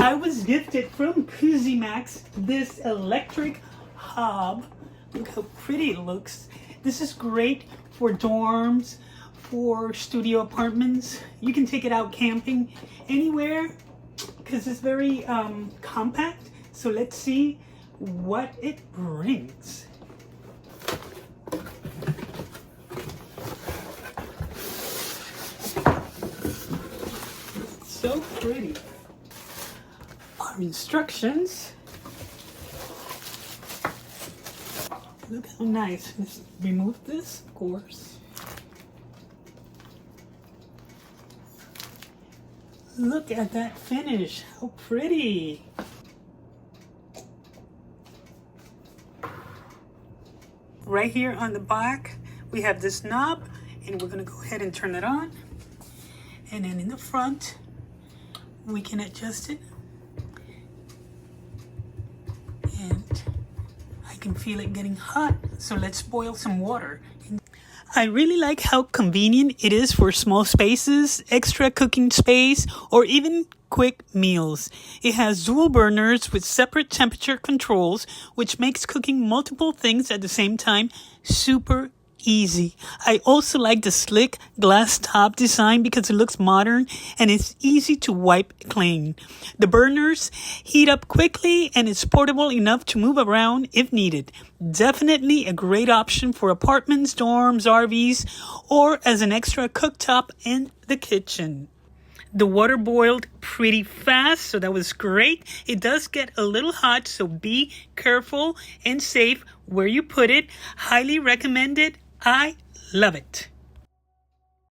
I was gifted from CUSIMAX this electric hob. Look how pretty it looks. This is great for dorms, for studio apartments. You can take it out camping anywhere because it's very compact. So let's see what it brings. So pretty. Our instructions. Look how nice. Let's remove this, of course. Look at that finish. How pretty. Right here on the back, we have this knob, and we're going to go ahead and turn it on. And then in the front, we can adjust it. And I can feel it getting hot. So let's boil some water. I really like how convenient it is for small spaces, extra cooking space, or even quick meals. It has dual burners with separate temperature controls, which makes cooking multiple things at the same time super easy. I also like the slick glass top design because it looks modern and it's easy to wipe clean. The burners heat up quickly and it's portable enough to move around if needed. Definitely a great option for apartments, dorms, RVs, or as an extra cooktop in the kitchen. The water boiled pretty fast, so that was great. It does get a little hot, so be careful and safe where you put it. Highly recommend it. I love it.